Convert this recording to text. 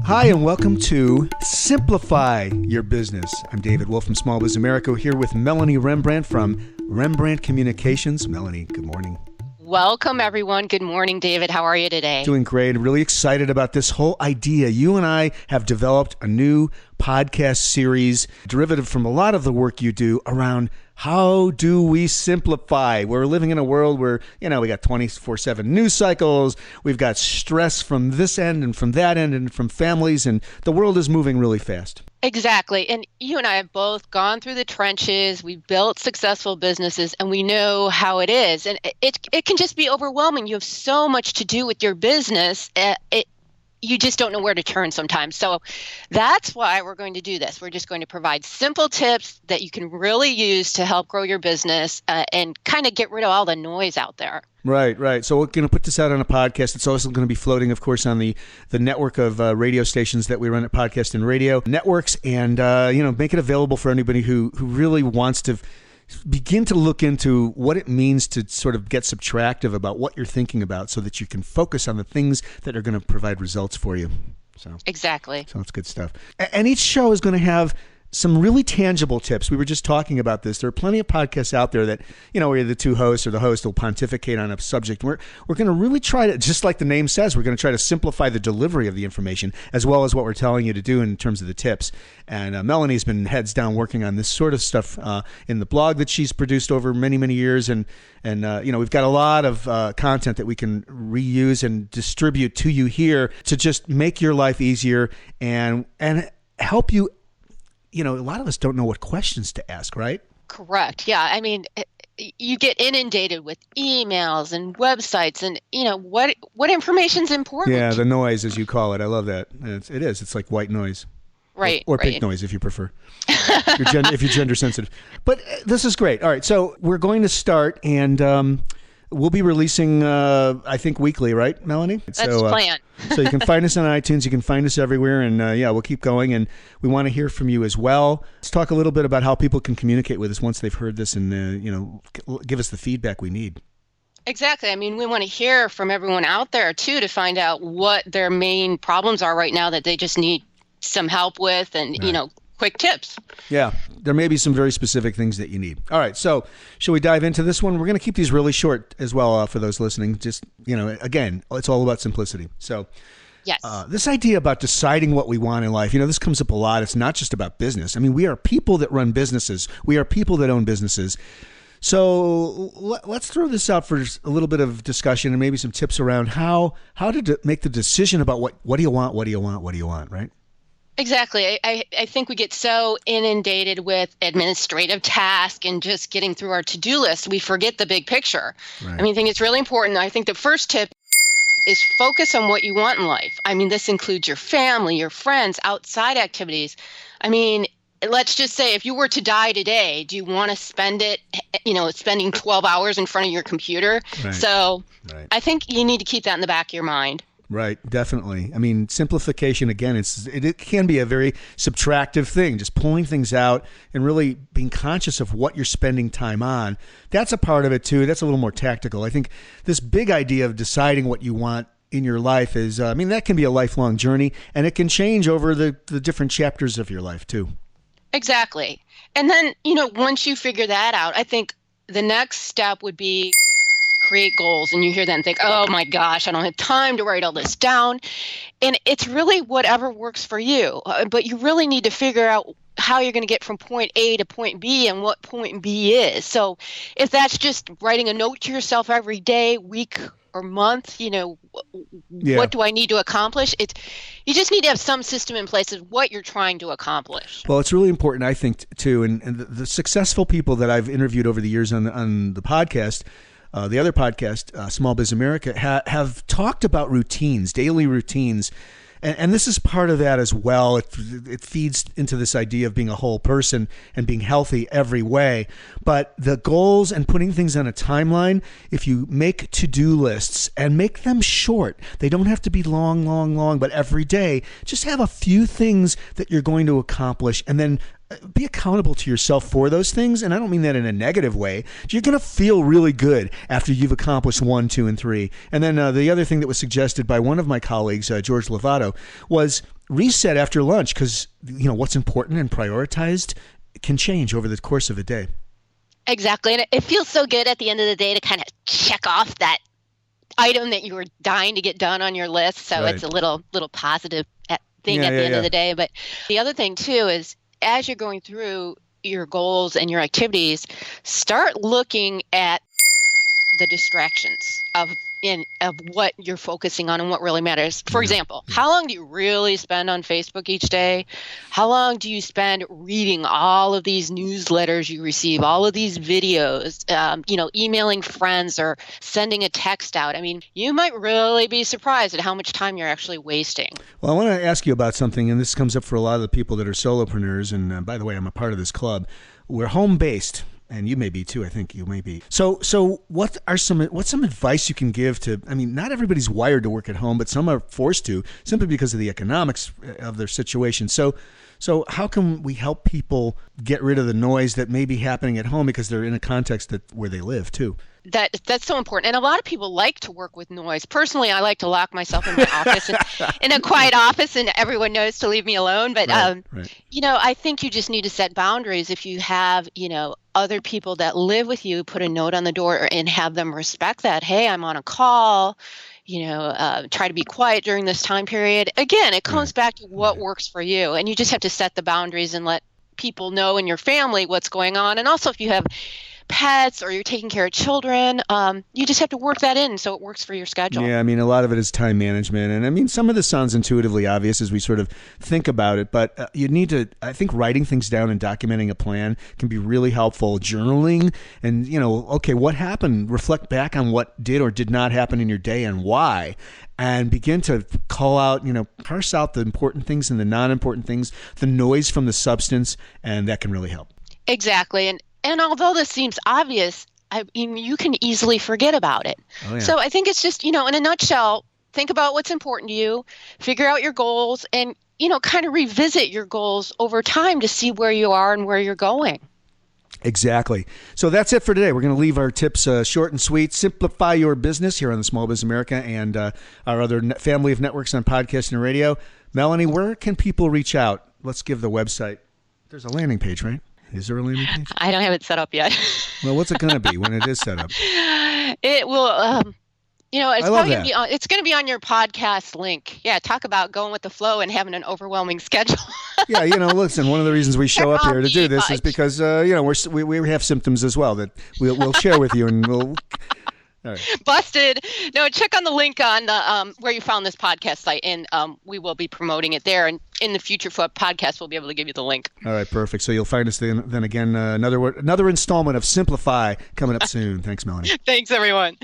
Hi, and welcome to Simplify Your Business. I'm David Wolf from Small Biz America, here with Melanie Rembrandt from Rembrandt Communications. Melanie, good morning. Welcome, everyone. Good morning, David. How are you today? Doing great. Really excited about this whole idea. You and I have developed a new podcast series, derivative from a lot of the work you do around how do we simplify? We're living in a world where, we got 24/7 news cycles. We've got stress from this end and from that end and from families, and the world is moving really fast. Exactly. And you and I have both gone through the trenches. We've built successful businesses, and we know how it is. And it can just be overwhelming. You have so much to do with your business. You just don't know where to turn sometimes. So that's why we're going to do this. We're just going to provide simple tips that you can really use to help grow your business and kind of get rid of all the noise out there. Right. So we're going to put this out on a podcast. It's also going to be floating, of course, on the network of radio stations that we run at Podcast and Radio Networks, and make it available for anybody who really wants to begin to look into what it means to sort of get subtractive about what you're thinking about, so that you can focus on the things that are going to provide results for you. So exactly. So it's good stuff. And each show is going to have some really tangible tips. We were just talking about this. There are plenty of podcasts out there that, where the two hosts or the host will pontificate on a subject. We're going to really try to, just like the name says, we're going to try to simplify the delivery of the information as well as what we're telling you to do in terms of the tips. And Melanie's been heads down working on this sort of stuff in the blog that she's produced over many, many years. And we've got a lot of content that we can reuse and distribute to you here to just make your life easier and help you. A lot of us don't know what questions to ask, right? Correct. Yeah. I mean, you get inundated with emails and websites and, what information is important? Yeah, the noise, as you call it. I love that. It is. It's like white noise. Right. Or pink noise, if you prefer, if you're gender sensitive. But this is great. All right. So we're going to start, and we'll be releasing, I think, weekly, right, Melanie? That's the plan. So you can find us on iTunes. You can find us everywhere. And we'll keep going. And we want to hear from you as well. Let's talk a little bit about how people can communicate with us once they've heard this and, give us the feedback we need. Exactly. I mean, we want to hear from everyone out there, too, to find out what their main problems are right now that they just need some help with and, right. Quick tips. Yeah, there may be some very specific things that you need. All right, so shall we dive into this one? We're going to keep these really short as well for those listening. Just, again, it's all about simplicity. So yes. This idea about deciding what we want in life, this comes up a lot. It's not just about business. I mean, we are people that run businesses. We are people that own businesses. So let's throw this out for a little bit of discussion and maybe some tips around how to make the decision about what do you want, right? Exactly. I think we get so inundated with administrative tasks and just getting through our to-do list, we forget the big picture. Right. I mean, I think it's really important. I think the first tip is focus on what you want in life. I mean, this includes your family, your friends, outside activities. I mean, let's just say if you were to die today, do you want to spend it, spending 12 hours in front of your computer? Right. So Right. I think you need to keep that in the back of your mind. Right, definitely. I mean, simplification, again, it can be a very subtractive thing, just pulling things out and really being conscious of what you're spending time on. That's a part of it, too. That's a little more tactical. I think this big idea of deciding what you want in your life is, that can be a lifelong journey, and it can change over the different chapters of your life, too. Exactly. And then, once you figure that out, I think the next step would be create goals, and you hear that and think, oh my gosh, I don't have time to write all this down. And it's really whatever works for you. But you really need to figure out how you're going to get from point A to point B and what point B is. So if that's just writing a note to yourself every day, week, or month, what do I need to accomplish? You just need to have some system in place of what you're trying to accomplish. Well, it's really important, I think, too. And the successful people that I've interviewed over the years on the podcast, the other podcast, Small Biz America, have talked about routines, daily routines. And this is part of that as well. It feeds into this idea of being a whole person and being healthy every way. But the goals and putting things on a timeline, if you make to-do lists and make them short, they don't have to be long, but every day, just have a few things that you're going to accomplish and then be accountable to yourself for those things. And I don't mean that in a negative way. You're going to feel really good after you've accomplished 1, 2, and 3. And then the other thing that was suggested by one of my colleagues, George Lovato, was reset after lunch, because what's important and prioritized can change over the course of a day. Exactly. And it feels so good at the end of the day to kind of check off that item that you were dying to get done on your list. So Right. it's a little positive thing at the end of the day. But the other thing too is, as you're going through your goals and your activities, start looking at the distractions of what you're focusing on and what really matters. For example, how long do you really spend on Facebook each day? How long do you spend reading all of these newsletters you receive, all of these videos, emailing friends or sending a text out? I mean, you might really be surprised at how much time you're actually wasting. Well, I want to ask you about something, and this comes up for a lot of the people that are solopreneurs. And by the way, I'm a part of this club. We're home-based. And you may be too. I think you may be. So what's some advice you can give to? I mean, not everybody's wired to work at home, but some are forced to simply because of the economics of their situation. So how can we help people get rid of the noise that may be happening at home because they're in a context where they live too? That's so important. And a lot of people like to work with noise. Personally, I like to lock myself in my office, in a quiet office, and everyone knows to leave me alone. But, right. I think you just need to set boundaries. If you have, other people that live with you, put a note on the door and have them respect that. Hey, I'm on a call. Try to be quiet during this time period. Again, it comes back to what works for you. And you just have to set the boundaries and let people know in your family what's going on. And also if you have pets or you're taking care of children, you just have to work that in so it works for your schedule. Yeah, I mean, a lot of it is time management. And I mean, some of this sounds intuitively obvious as we sort of think about it, but you need to, I think writing things down and documenting a plan can be really helpful. Journaling and, okay, what happened? Reflect back on what did or did not happen in your day and why. And begin to call out, parse out the important things and the non-important things, the noise from the substance, and that can really help. Exactly. And although this seems obvious, you can easily forget about it. Oh, yeah. So I think it's just, in a nutshell, think about what's important to you, figure out your goals, and, kind of revisit your goals over time to see where you are and where you're going. Exactly. So that's it for today. We're going to leave our tips short and sweet. Simplify your business here on the Small Business America and our other family of networks on podcast and radio. Melanie, where can people reach out? Let's give the website. There's a landing page, right? Is there a landing page? I don't have it set up yet. Well, what's it going to be when it is set up? It will, it's probably going to be on, it's going to be on your podcast link. Yeah. Talk about going with the flow and having an overwhelming schedule. Yeah. Listen, one of the reasons we show up here to do this is because, we have symptoms as well that we'll share with you and we'll. All right. Busted. No, check on the link on the where you found this podcast site, and we will be promoting it there. And in the future podcast, we'll be able to give you the link. All right, perfect. So you'll find us then again, another installment of Simplify coming up soon. Thanks, Melanie. Thanks, everyone.